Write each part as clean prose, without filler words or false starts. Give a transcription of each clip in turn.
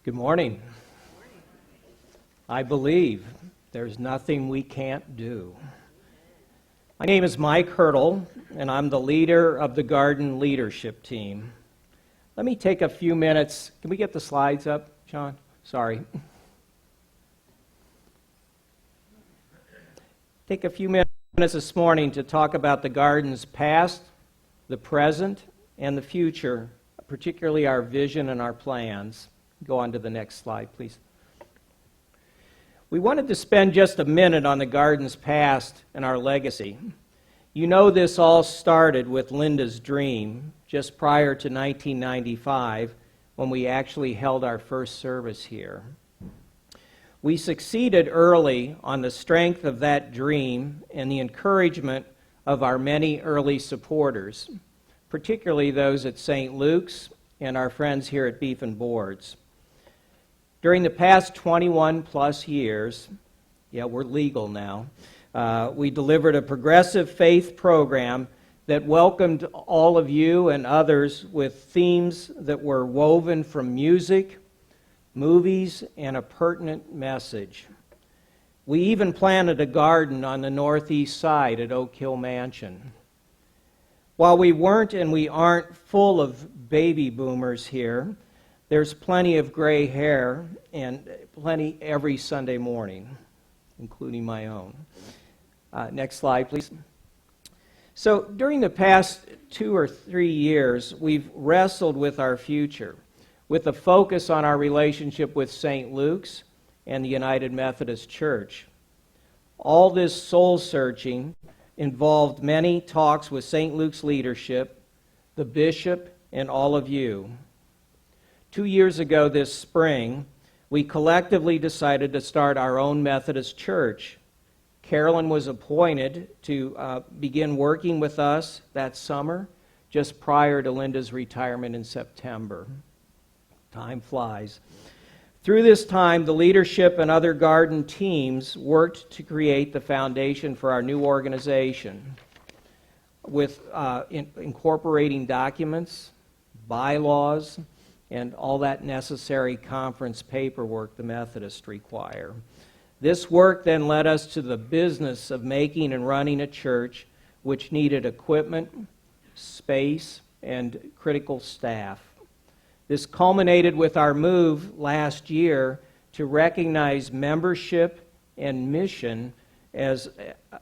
Good morning. I believe there's nothing we can't do. My name is Mike Hurdle, and I'm the leader of the Garden Leadership Team. Let me take a few minutes. Can we get the slides up, Sean? Sorry. Take a few minutes this morning to talk about the Garden's past, the present, and the future, particularly our vision and our plans. Go on to the next slide, please. We wanted to spend just a minute on the Garden's past and our legacy. You know, this all started with Linda's dream just prior to 1995 when we actually held our first service here. We succeeded early on the strength of that dream and the encouragement of our many early supporters, particularly those at St. Luke's and our friends here at Beef and Boards. During the past 21 plus years, we're legal now, we delivered a progressive faith program that welcomed all of you and others with themes that were woven from music, movies, and a pertinent message. We even planted a garden on the northeast side at Oak Hill Mansion. While we weren't and we aren't full of baby boomers here, there's plenty of gray hair and plenty every Sunday morning, including my own. Next slide, please. So during the past 2 or 3 years, we've wrestled with our future, with a focus on our relationship with St. Luke's and the United Methodist Church. All this soul-searching involved many talks with St. Luke's leadership, the bishop, and all of you. 2 years ago this spring, we collectively decided to start our own Methodist church. Carolyn was appointed to begin working with us that summer, just prior to Linda's retirement in September. Time flies. Through this time, the leadership and other garden teams worked to create the foundation for our new organization with incorporating documents, bylaws, and all that necessary conference paperwork the Methodists require. This work then led us to the business of making and running a church which needed equipment, space, and critical staff. This culminated with our move last year to recognize membership and mission as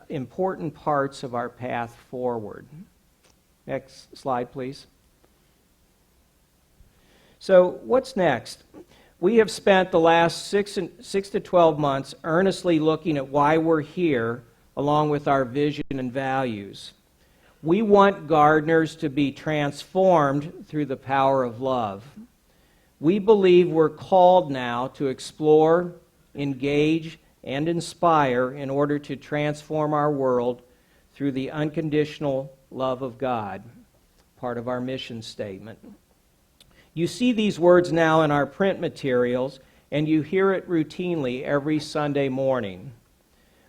important parts of our path forward. Next slide, please. So what's next? We have spent the last 6 to 12 months earnestly looking at why we're here, along with our vision and values. We want gardeners to be transformed through the power of love. We believe we're called now to explore, engage, and inspire in order to transform our world through the unconditional love of God, part of our mission statement. You see these words now in our print materials, and you hear it routinely every Sunday morning.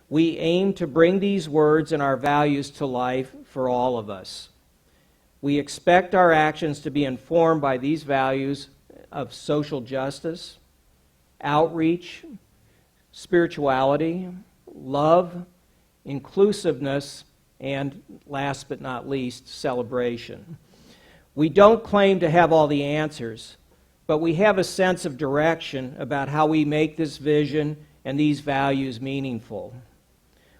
We aim to bring these words and our values to life for all of us. We expect our actions to be informed by these values of social justice, outreach, spirituality, love, inclusiveness, and last but not least, celebration. We don't claim to have all the answers, but we have a sense of direction about how we make this vision and these values meaningful.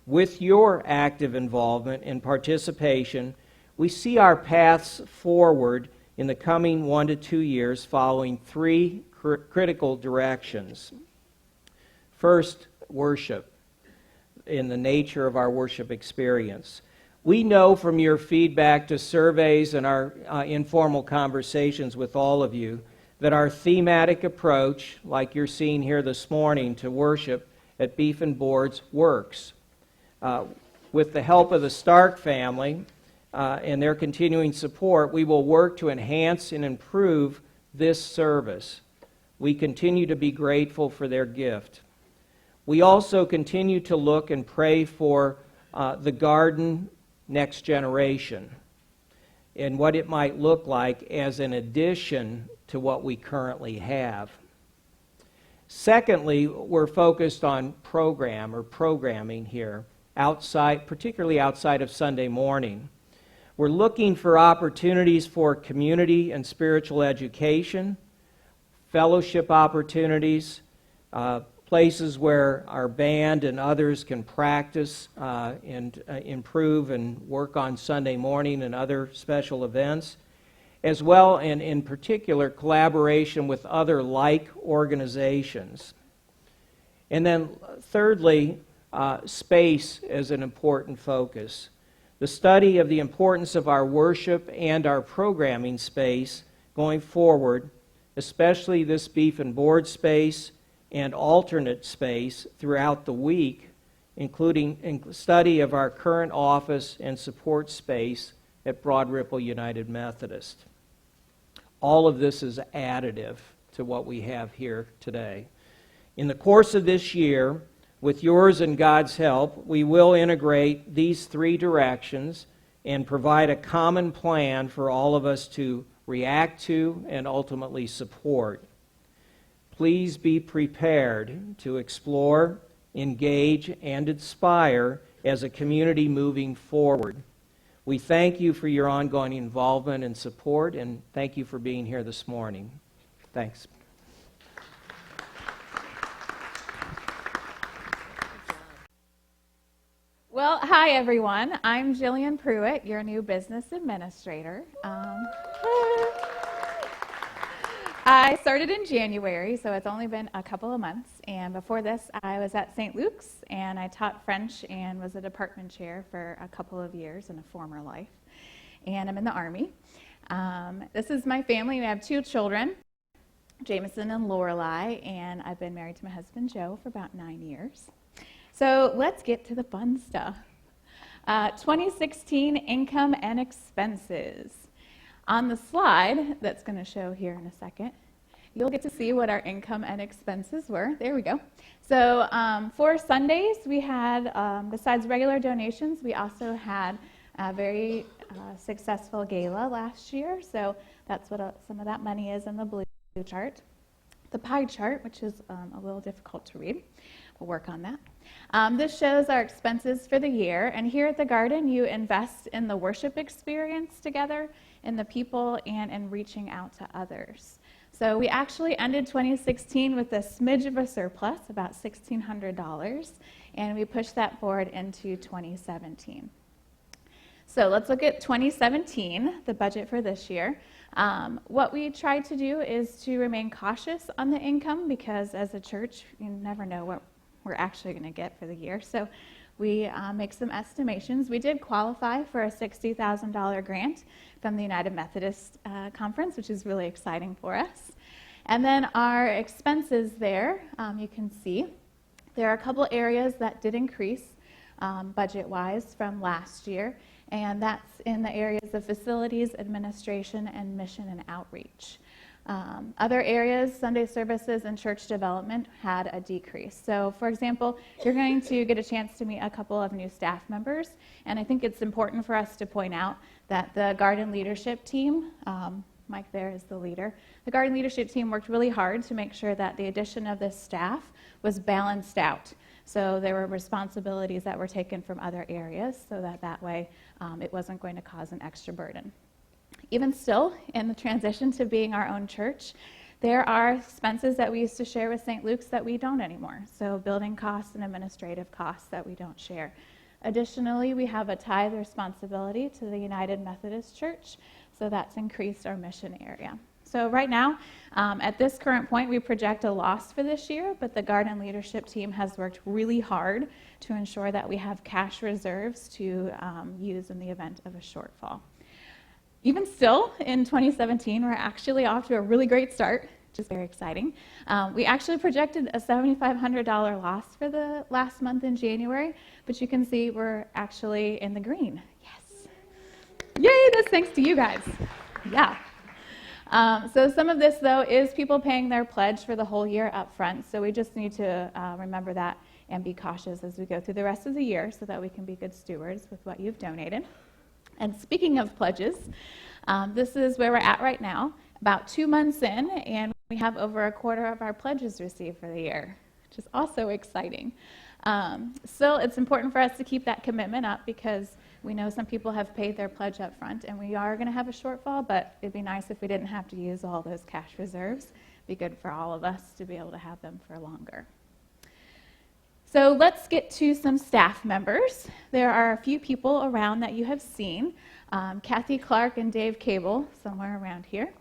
With your active involvement and participation, we see our paths forward in the coming 1 to 2 years following 3 critical directions. First, worship, in the nature of our worship experience. We know from your feedback to surveys and our informal conversations with all of you that our thematic approach, like you're seeing here this morning to worship at Beef and Boards, works. With the help of the Stark family and their continuing support, we will work to enhance and improve this service. We continue to be grateful for their gift. We also continue to look and pray for the garden next generation and what it might look like as an addition to what we currently have. Secondly, we're focused on programming here, particularly outside of Sunday morning. We're looking for opportunities for community and spiritual education, fellowship opportunities, places where our band and others can practice and improve and work on Sunday morning and other special events, as well, and in particular, collaboration with other like organizations. And then thirdly, space as an important focus. The study of the importance of our worship and our programming space going forward, especially this beef and board space and alternate space throughout the week, including study of our current office and support space at Broad Ripple United Methodist. All of this is additive to what we have here today. In the course of this year, with yours and God's help, we will integrate these three directions and provide a common plan for all of us to react to and ultimately support. Please be prepared to explore, engage, and inspire as a community moving forward. We thank you for your ongoing involvement and support, and thank you for being here this morning. Thanks. Well, hi everyone. I'm Jillian Pruitt, your new business administrator. I started in January, so it's only been a couple of months. And before this, I was at St. Luke's, and I taught French and was a department chair for a couple of years in a former life. And I'm in the Army. This is my family. We have 2 children, Jameson and Lorelei, and I've been married to my husband, Joe, for about 9 years. So let's get to the fun stuff. 2016 income and expenses. On the slide that's going to show here in a second, you'll get to see what our income and expenses were. There we go. So for Sundays, we had, besides regular donations, we also had a very successful gala last year. So that's what some of that money is in the blue chart. The pie chart, which is a little difficult to read. We'll work on that. This shows our expenses for the year, and here at the Garden, you invest in the worship experience together, in the people, and in reaching out to others. So we actually ended 2016 with a smidge of a surplus, about $1,600, and we pushed that forward into 2017. So let's look at 2017, the budget for this year. What we tried to do is to remain cautious on the income, because as a church, you never know what we're actually going to get for the year. So we make some estimations. We did qualify for a $60,000 grant from the United Methodist Conference, which is really exciting for us. And then our expenses there, you can see, there are a couple areas that did increase budget-wise from last year, and that's in the areas of facilities, administration, and mission and outreach. Other areas, Sunday services and church development, had a decrease. So, for example, you're going to get a chance to meet a couple of new staff members, and I think it's important for us to point out that the Garden leadership team, Mike there is the leader, the Garden leadership team worked really hard to make sure that the addition of this staff was balanced out. So there were responsibilities that were taken from other areas so that way it wasn't going to cause an extra burden. Even still, in the transition to being our own church, there are expenses that we used to share with St. Luke's that we don't anymore. So building costs and administrative costs that we don't share. Additionally, we have a tithe responsibility to the United Methodist Church, so that's increased our mission area. So right now, at this current point, we project a loss for this year, but the Garden leadership team has worked really hard to ensure that we have cash reserves to use in the event of a shortfall. Even still, in 2017, we're actually off to a really great start, which is very exciting. We actually projected a $7,500 loss for the last month in January, but you can see we're actually in the green. Yes. Yay, that's thanks to you guys. Yeah. So some of this, though, is people paying their pledge for the whole year up front, so we just need to remember that and be cautious as we go through the rest of the year so that we can be good stewards with what you've donated. And speaking of pledges, this is where we're at right now, about 2 months in, and We have over a quarter of our pledges received for the year, which is also exciting. Still, it's important for us to keep that commitment up because we know some people have paid their pledge up front, and we are going to have a shortfall, but it'd be nice if we didn't have to use all those cash reserves. It'd be good for all of us to be able to have them for longer. So let's get to some staff members. There are a few people around that you have seen. Kathy Clark and Dave Cable, somewhere around here.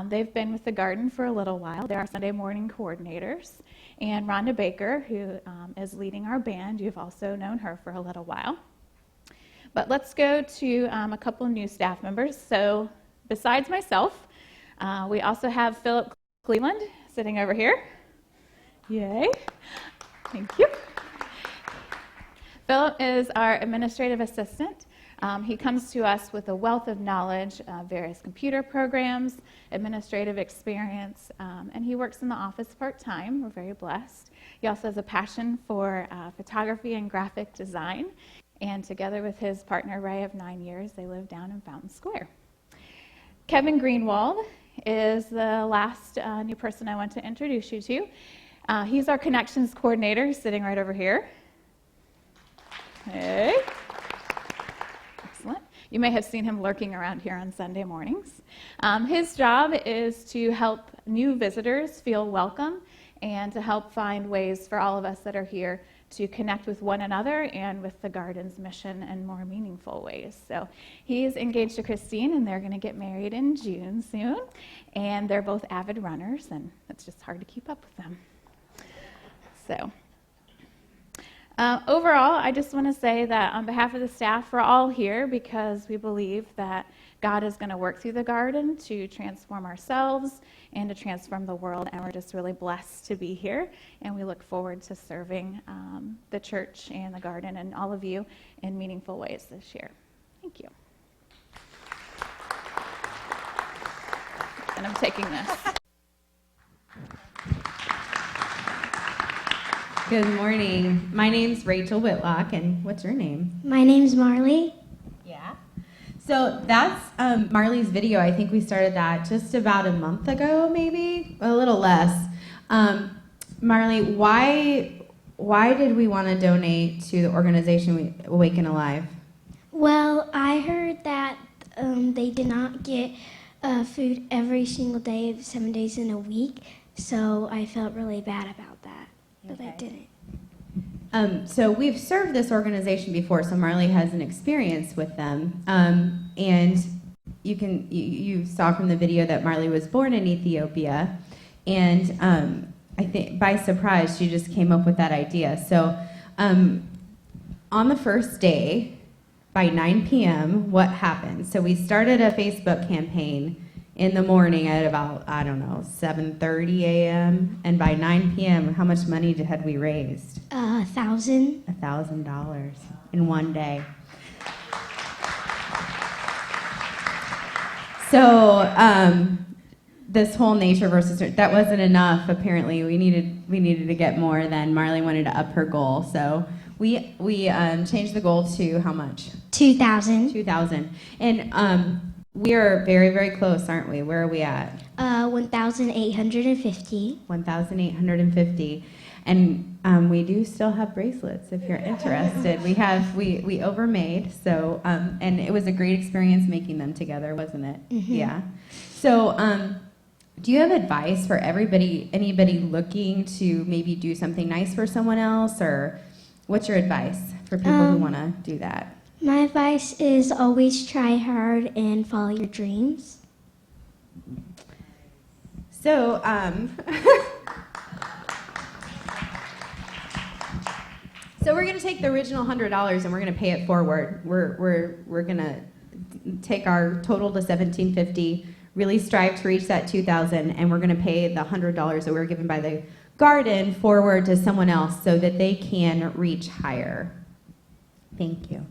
They've been with the garden for a little while. They're our Sunday morning coordinators. And Rhonda Baker, who is leading our band, you've also known her for a little while. But let's go to a couple of new staff members. So besides myself, we also have Philip Cleveland sitting over here. Yay. Thank you. Philip is our administrative assistant. He comes to us with a wealth of knowledge, various computer programs, administrative experience, and he works in the office part-time. We're very blessed. He also has a passion for photography and graphic design, and together with his partner, Ray, of 9 years, they live down in Fountain Square. Kevin Greenwald is the last new person I want to introduce you to. He's our connections coordinator, sitting right over here. Hey. Excellent. You may have seen him lurking around here on Sunday mornings. His job is to help new visitors feel welcome and to help find ways for all of us that are here to connect with one another and with the garden's mission in more meaningful ways. So he's engaged to Christine, and they're going to get married in June soon. And they're both avid runners, and it's just hard to keep up with them. So overall, I just want to say that on behalf of the staff, we're all here because we believe that God is going to work through the garden to transform ourselves and to transform the world, and we're just really blessed to be here, and we look forward to serving the church and the garden and all of you in meaningful ways this year. Thank you. And I'm taking this. Good morning. My name's Rachel Whitlock, and what's your name? My name's Marley. Yeah. So that's Marley's video. I think we started that just about a month ago, maybe a little less. Marley, why did we want to donate to the organization Awaken Alive? Well, I heard that they did not get food every single day, 7 days in a week, so I felt really bad about that, but I didn't. So we've served this organization before, so Marley has an experience with them. And you saw from the video that Marley was born in Ethiopia, and I think by surprise she just came up with that idea. So on the first day, by 9 p.m., what happened? So we started a Facebook campaign in the morning at about, 7:30 a.m. And by 9 p.m., how much money had we raised? $1,000. $1,000 in one day. So this whole nature versus that wasn't enough. Apparently, we needed to get more. Then Marley wanted to up her goal, so we changed the goal to how much? 2,000. 2,000. And we are very, very close, aren't we? Where are we at? 1,850. 1,850. And we do still have bracelets if you're interested. We overmade, so, and it was a great experience making them together, wasn't it? Mm-hmm. Yeah. So, do you have advice for anybody looking to maybe do something nice for someone else, or what's your advice for people who want to do that? My advice is always try hard and follow your dreams. So, so we're going to take the original $100 and we're going to pay it forward. We're going to take our total to $1,750, really strive to reach that $2,000, and we're going to pay the $100 that we were given by the garden forward to someone else so that they can reach higher. Thank you.